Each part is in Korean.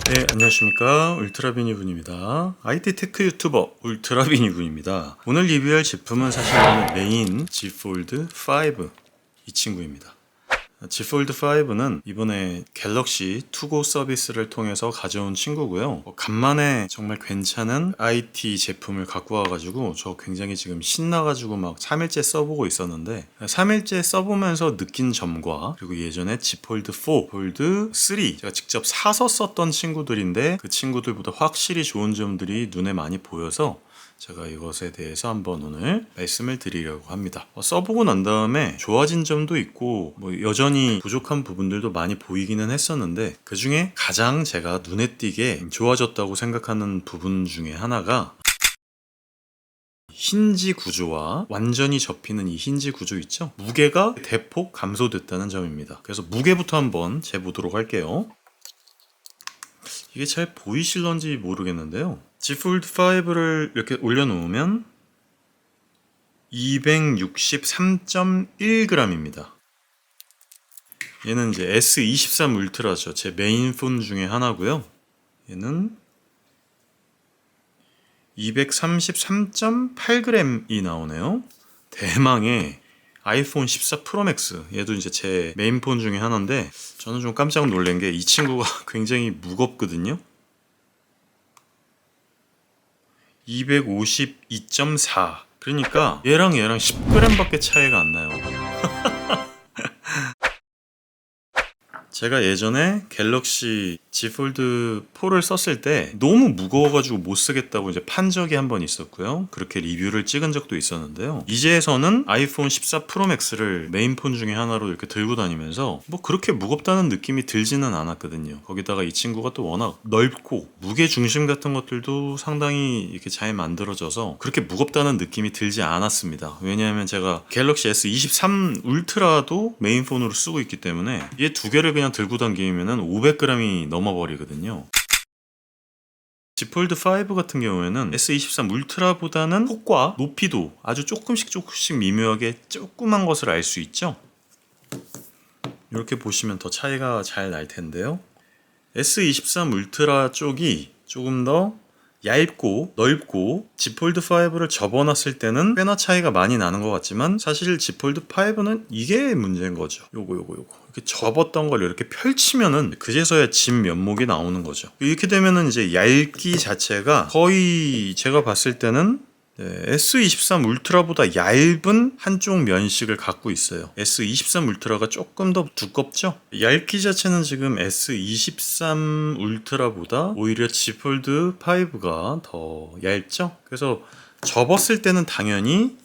네, 안녕하십니까. 울트라비니군입니다. IT 테크 유튜버 울트라비니군입니다. 오늘 리뷰할 제품은 사실 오늘 메인 Z Fold 5 이 친구입니다. Z Fold 5는 이번에 갤럭시 투고 서비스를 통해서 가져온 친구고요. 간만에 정말 괜찮은 IT 제품을 갖고 와가지고 저 굉장히 지금 신나가지고 막 3일째 써보고 있었는데 3일째 써보면서 느낀 점과 그리고 예전에 Z Fold 4, Fold 3 제가 직접 사서 썼던 친구들인데 그 친구들보다 확실히 좋은 점들이 눈에 많이 보여서 제가 이것에 대해서 한번 오늘 말씀을 드리려고 합니다. 써보고 난 다음에 좋아진 점도 있고 여전히 부족한 부분들도 많이 보이기는 했었는데 그 중에 가장 제가 눈에 띄게 좋아졌다고 생각하는 부분 중에 하나가 힌지 구조와 완전히 접히는 이 힌지 구조 있죠? 무게가 대폭 감소됐다는 점입니다. 그래서 무게부터 한번 재보도록 할게요. 이게 잘 보이실런지 모르겠는데요. Z Fold 5를 이렇게 올려놓으면 263.1g입니다. 얘는 이제 S23 울트라죠. 제 메인 폰 중에 하나고요. 얘는 233.8g이 나오네요. 대망의 아이폰 14 프로 맥스, 얘도 이제 제 메인 폰 중에 하나인데 저는 좀 깜짝 놀란 게 이 친구가 굉장히 무겁거든요. 252.4. 그러니까 얘랑 10g밖에 차이가 안 나요. 제가 예전에 갤럭시 Z Fold 4를 썼을 때 너무 무거워가지고 못 쓰겠다고 이제 판 적이 한 번 있었고요. 그렇게 리뷰를 찍은 적도 있었는데요. 이제서는 아이폰 14 프로 맥스를 메인폰 중에 하나로 이렇게 들고 다니면서 그렇게 무겁다는 느낌이 들지는 않았거든요. 거기다가 이 친구가 또 워낙 넓고 무게 중심 같은 것들도 상당히 이렇게 잘 만들어져서 그렇게 무겁다는 느낌이 들지 않았습니다. 왜냐하면 제가 갤럭시 S23 울트라도 메인폰으로 쓰고 있기 때문에 얘 두 개를 그냥 들고 다니면은 500g이 넘어버리거든요. Z Fold 5 같은 경우에는 S23 울트라보다는 폭과 높이도 아주 조금씩 미묘하게 조그만 것을 알 수 있죠. 이렇게 보시면 더 차이가 잘 날 텐데요. S23 울트라 쪽이 조금 더 얇고 넓고 Z Fold 5를 접어놨을 때는 꽤나 차이가 많이 나는 것 같지만 사실 Z Fold 5는 이게 문제인 거죠. 요거 이렇게 접었던 걸 이렇게 펼치면은 그제서야 집 면목이 나오는 거죠. 이렇게 되면은 이제 얇기 자체가 거의 제가 봤을 때는 S23 울트라보다 얇은 한쪽 면식을 갖고 있어요. S23 울트라가 조금 더 두껍죠? 얇기 자체는 지금 S23 울트라보다 오히려 Z Fold 5가 더 얇죠? 그래서 접었을 때는 당연히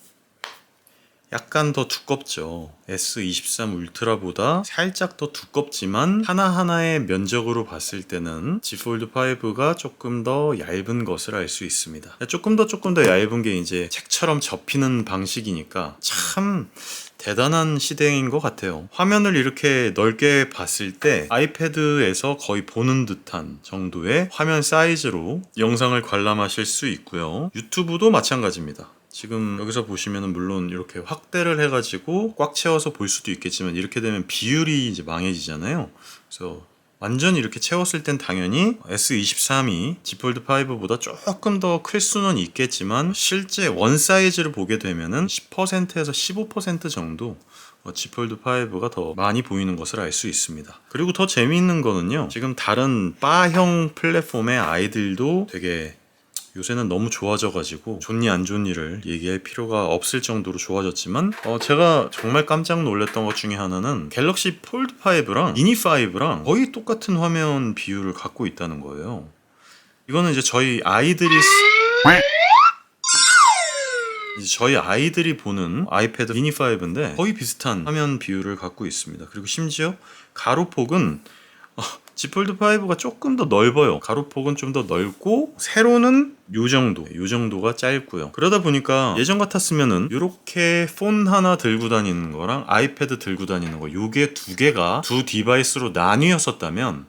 약간 더 두껍죠. S23 울트라보다 살짝 더 두껍지만 하나하나의 면적으로 봤을 때는 Z Fold 5가 조금 더 얇은 것을 알 수 있습니다. 조금 더 얇은 게 이제 책처럼 접히는 방식이니까 참 대단한 시대인 것 같아요. 화면을 이렇게 넓게 봤을 때 아이패드에서 거의 보는 듯한 정도의 화면 사이즈로 영상을 관람하실 수 있고요. 유튜브도 마찬가지입니다. 지금 여기서 보시면은 물론 이렇게 확대를 해가지고 꽉 채워서 볼 수도 있겠지만 이렇게 되면 비율이 이제 망해지잖아요. 그래서 완전히 이렇게 채웠을 땐 당연히 S23이 Z Fold 5보다 조금 더 클 수는 있겠지만 실제 원 사이즈를 보게 되면은 10%에서 15% 정도 Z Fold 5가 더 많이 보이는 것을 알 수 있습니다. 그리고 더 재미있는 거는요. 지금 다른 바형 플랫폼의 아이들도 되게 요새는 너무 좋아져가지고 좋니 안 좋니를 얘기할 필요가 없을 정도로 좋아졌지만 제가 정말 깜짝 놀랐던 것 중에 하나는 갤럭시 폴드 5랑 미니 5랑 거의 똑같은 화면 비율을 갖고 있다는 거예요. 이거는 이제 저희 아이들이 보는 아이패드 미니 5인데 거의 비슷한 화면 비율을 갖고 있습니다. 그리고 심지어 가로폭은 Z Fold 5가 조금 더 넓어요. 가로폭은 좀 더 넓고 세로는 요 정도가 짧고요. 그러다 보니까 예전 같았으면은 이렇게 폰 하나 들고 다니는 거랑 아이패드 들고 다니는 거 요게 두 개가 두 디바이스로 나뉘었었다면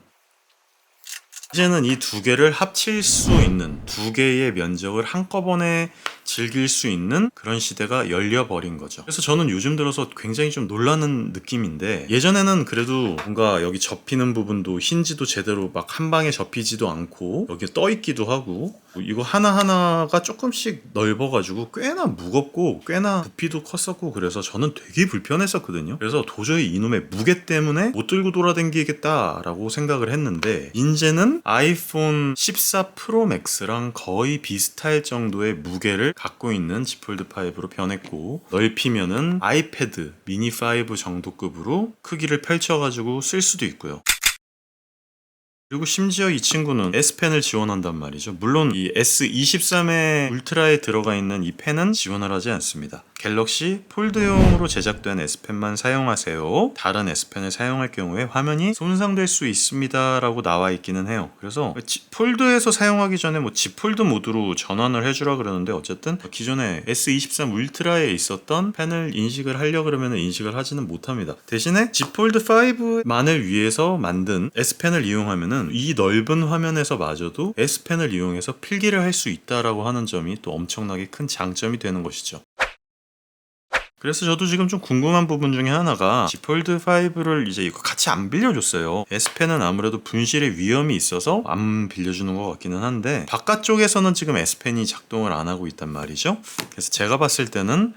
이제는 이 두 개를 합칠 수 있는 두 개의 면적을 한꺼번에 즐길 수 있는 그런 시대가 열려버린 거죠. 그래서 저는 요즘 들어서 굉장히 좀 놀라는 느낌인데, 예전에는 그래도 뭔가 여기 접히는 부분도 힌지도 제대로 막 한 방에 접히지도 않고 여기 떠 있기도 하고, 이거 하나하나가 조금씩 넓어가지고 꽤나 무겁고 꽤나 부피도 컸었고, 그래서 저는 되게 불편했었거든요. 그래서 도저히 이놈의 무게 때문에 못 들고 돌아다니겠다라고 생각을 했는데, 이제는 아이폰 14 프로 맥스랑 거의 비슷할 정도의 무게를 갖고 있는 Z 폴드 5로 변했고, 넓히면은 아이패드 미니 5 정도급으로 크기를 펼쳐가지고 쓸 수도 있고요. 그리고 심지어 이 친구는 S펜을 지원한단 말이죠. 물론 이 S23의 울트라에 들어가 있는 이 펜은 지원을 하지 않습니다. 갤럭시 폴드용으로 제작된 S펜만 사용하세요. 다른 S펜을 사용할 경우에 화면이 손상될 수 있습니다 라고 나와 있기는 해요. 그래서 폴드에서 사용하기 전에 Z 폴드 모드로 전환을 해주라 그러는데, 어쨌든 기존에 S23 울트라에 있었던 펜을 인식을 하려 그러면 인식을 하지는 못합니다. 대신에 Z 폴드 5만을 위해서 만든 S펜을 이용하면은 이 넓은 화면에서 마저도 S펜을 이용해서 필기를 할 수 있다라고 하는 점이 또 엄청나게 큰 장점이 되는 것이죠. 그래서 저도 지금 좀 궁금한 부분 중에 하나가, Z 폴드 5를 이제 이거 같이 안 빌려줬어요. S펜은 아무래도 분실의 위험이 있어서 안 빌려주는 것 같기는 한데, 바깥쪽에서는 지금 S펜이 작동을 안 하고 있단 말이죠. 그래서 제가 봤을 때는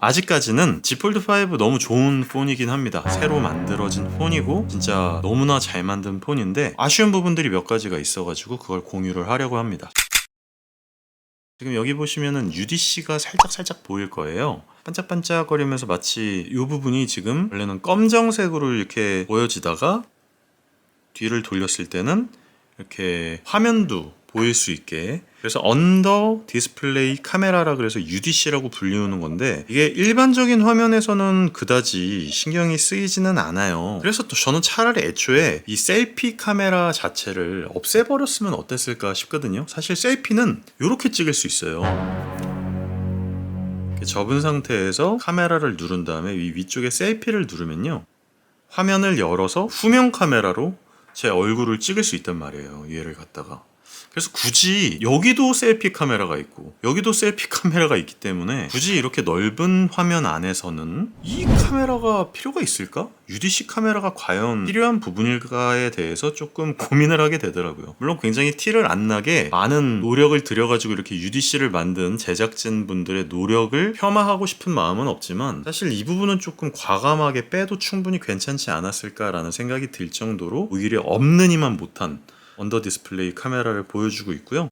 아직까지는 Z 폴드 5 너무 좋은 폰이긴 합니다. 새로 만들어진 폰이고 진짜 너무나 잘 만든 폰인데, 아쉬운 부분들이 몇 가지가 있어가지고 그걸 공유를 하려고 합니다. 지금 여기 보시면은 UDC가 살짝 보일 거예요. 반짝반짝거리면서 마치 이 부분이 지금 원래는 검정색으로 이렇게 보여지다가 뒤를 돌렸을 때는 이렇게 화면도 보일 수 있게, 그래서 언더 디스플레이 카메라라 그래서 UDC라고 불리우는 건데, 이게 일반적인 화면에서는 그다지 신경이 쓰이지는 않아요. 그래서 또 저는 차라리 애초에 이 셀피 카메라 자체를 없애버렸으면 어땠을까 싶거든요. 사실 셀피는 이렇게 찍을 수 있어요. 이렇게 접은 상태에서 카메라를 누른 다음에 이 위쪽에 셀피를 누르면요, 화면을 열어서 후면 카메라로 제 얼굴을 찍을 수 있단 말이에요, 얘를 갖다가. 그래서 굳이 여기도 셀피 카메라가 있고 여기도 셀피 카메라가 있기 때문에 굳이 이렇게 넓은 화면 안에서는 이 카메라가 필요가 있을까? UDC 카메라가 과연 필요한 부분일까에 대해서 조금 고민을 하게 되더라고요. 물론 굉장히 티를 안 나게 많은 노력을 들여가지고 이렇게 UDC를 만든 제작진 분들의 노력을 폄하하고 싶은 마음은 없지만, 사실 이 부분은 조금 과감하게 빼도 충분히 괜찮지 않았을까라는 생각이 들 정도로 오히려 없는 이만 못한 언더 디스플레이 카메라를 보여주고 있고요.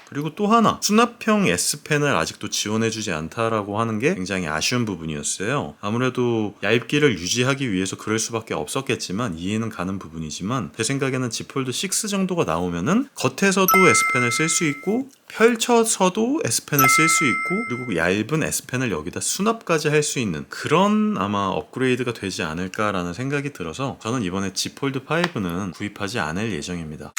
그리고 또 하나, 수납형 S펜을 아직도 지원해주지 않다라고 하는 게 굉장히 아쉬운 부분이었어요. 아무래도 얇기를 유지하기 위해서 그럴 수밖에 없었겠지만, 이해는 가는 부분이지만, 제 생각에는 Z 폴드 6 정도가 나오면은 겉에서도 S펜을 쓸 수 있고 펼쳐서도 S펜을 쓸 수 있고, 그리고 얇은 S펜을 여기다 수납까지 할 수 있는 그런 아마 업그레이드가 되지 않을까라는 생각이 들어서, 저는 이번에 Z 폴드 5는 구입하지 않을 예정입니다.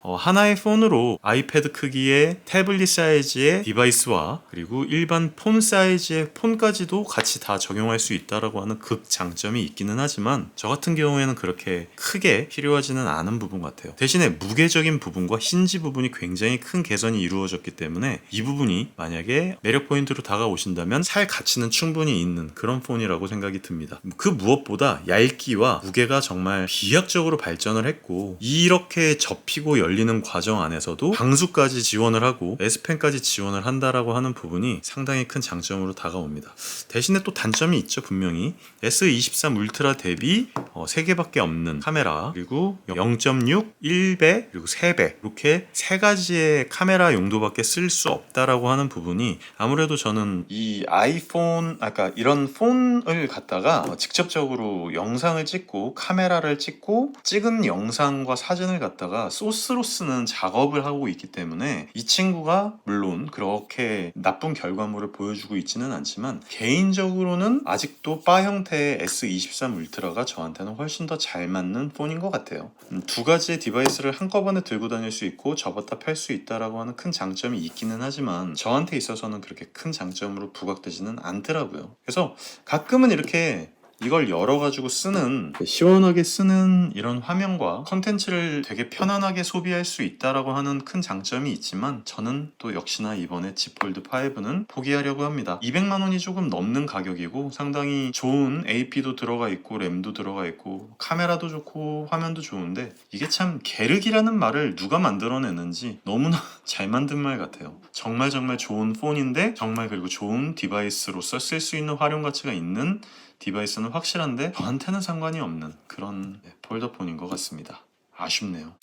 하나의 폰으로 아이패드 크기의 태블릿 사이즈의 디바이스와 그리고 일반 폰 사이즈의 폰까지도 같이 다 적용할 수 있다라고 하는 극장점이 있기는 하지만, 저 같은 경우에는 그렇게 크게 필요하지는 않은 부분 같아요. 대신에 무게적인 부분과 힌지 부분이 굉장히 큰 개선이 이루어졌기 때문에 이 부분이 만약에 매력 포인트로 다가오신다면 살 가치는 충분히 있는 그런 폰이라고 생각이 듭니다. 그 무엇보다 얇기와 무게가 정말 비약적으로 발전을 했고, 이렇게 접히고 열리는 과정 안에서도 방수까지 지원을 하고 S펜까지 지원을 한다라고 하는 부분이 상당히 큰 장점으로 다가옵니다. 대신에 또 단점이 있죠. 분명히 S23 울트라 대비 3개밖에 없는 카메라, 그리고 0.6, 1배, 그리고 3배, 이렇게 3가지의 카메라 용도밖에 쓸 수 없다라고 하는 부분이, 아무래도 저는 이 아이폰, 아까 이런 폰을 갖다가 직접적으로 영상을 찍고 카메라를 찍고 찍은 영상과 사진을 갖다가 소스로 쓰는 작업을 하고 있기 때문에, 이 친구가 물론 그렇게 나쁜 결과물을 보여주고 있지는 않지만, 개인적으로는 아직도 바 형태의 S23 울트라가 저한테는 훨씬 더 잘 맞는 폰인 것 같아요. 두 가지의 디바이스를 한꺼번에 들고 다닐 수 있고 접었다 펼 수 있다라고 하는 큰 장점이 있기는 하지만, 저한테 있어서는 그렇게 큰 장점으로 부각되지는 않더라고요. 그래서 가끔은 이렇게 이걸 열어가지고 쓰는, 시원하게 쓰는 이런 화면과 컨텐츠를 되게 편안하게 소비할 수 있다라고 하는 큰 장점이 있지만, 저는 또 역시나 이번에 Z 폴드 5는 포기하려고 합니다. 200만 원이 조금 넘는 가격이고 상당히 좋은 AP도 들어가 있고 램도 들어가 있고 카메라도 좋고 화면도 좋은데, 이게 참 게르기라는 말을 누가 만들어내는지 너무나 잘 만든 말 같아요. 정말 좋은 폰인데, 정말 그리고 좋은 디바이스로서 쓸 수 있는 활용 가치가 있는 디바이스는 확실한데 저한테는 상관이 없는 그런 폴더폰인 것 같습니다. 아쉽네요.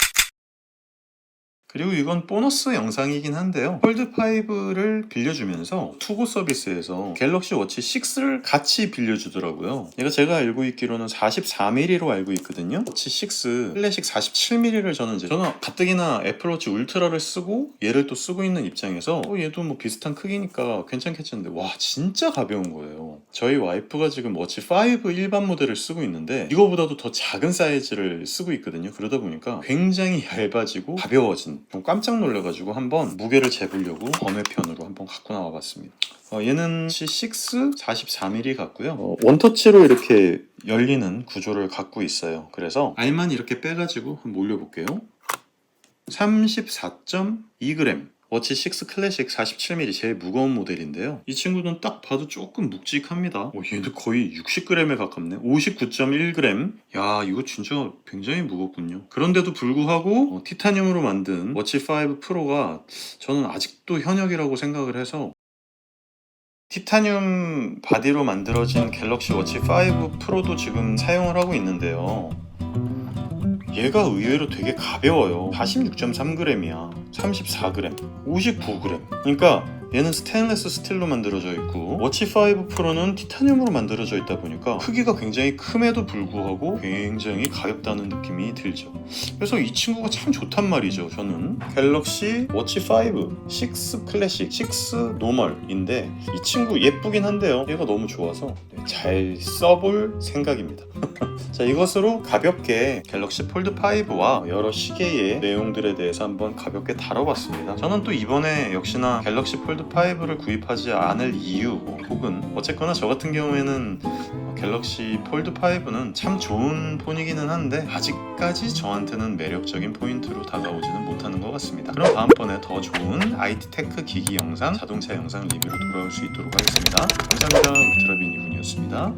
그리고 이건 보너스 영상이긴 한데요. 폴드5를 빌려주면서 투고 서비스에서 갤럭시 워치 6를 같이 빌려주더라고요. 얘가 제가 알고 있기로는 44mm로 알고 있거든요. 워치 6 클래식 47mm를 저는 가뜩이나 애플워치 울트라를 쓰고 얘를 또 쓰고 있는 입장에서 얘도 뭐 비슷한 크기니까 괜찮겠지 했는데, 와 진짜 가벼운 거예요. 저희 와이프가 지금 워치 5 일반 모델을 쓰고 있는데 이거보다도 더 작은 사이즈를 쓰고 있거든요. 그러다 보니까 굉장히 얇아지고 가벼워진, 좀 깜짝 놀라가지고 한번 무게를 재보려고 번외편으로 한번 갖고 나와봤습니다. 얘는 C6 44mm 같고요. 원터치로 이렇게 열리는 구조를 갖고 있어요. 그래서 알만 이렇게 빼가지고 한번 올려볼게요. 34.2g 워치 6 클래식 47mm 제일 무거운 모델인데요. 이 친구는 딱 봐도 조금 묵직합니다. 얘도 거의 60g에 가깝네. 59.1g. 야, 이거 진짜 굉장히 무겁군요. 그런데도 불구하고 티타늄으로 만든 워치 5 프로가 저는 아직도 현역이라고 생각을 해서, 티타늄 바디로 만들어진 갤럭시 워치 5 프로도 지금 사용을 하고 있는데요. 얘가 의외로 되게 가벼워요. 46.3g이야. 34g, 59g. 그러니까 얘는 스테인리스 스틸로 만들어져 있고 워치 5 프로는 티타늄으로 만들어져 있다 보니까 크기가 굉장히 큼에도 불구하고 굉장히 가볍다는 느낌이 들죠. 그래서 이 친구가 참 좋단 말이죠. 저는 갤럭시 워치 5 6 클래식, 6 노멀인데 이 친구 예쁘긴 한데요. 얘가 너무 좋아서 잘 써볼 생각입니다. 자, 이것으로 가볍게 갤럭시 폴드 5와 여러 시계의 내용들에 대해서 한번 가볍게 다뤄봤습니다. 저는 또 이번에 역시나 갤럭시 폴드 5를 구입하지 않을 이유, 혹은 어쨌거나 저 같은 경우에는 갤럭시 폴드 5는 참 좋은 폰이기는 한데 아직까지 저한테는 매력적인 포인트로 다가오지는 못하는 것 같습니다. 그럼 다음번에 더 좋은 IT 테크 기기 영상, 자동차 영상 리뷰로 돌아올 수 있도록 하겠습니다. 감사합니다. 울트라빈 이훈이었습니다.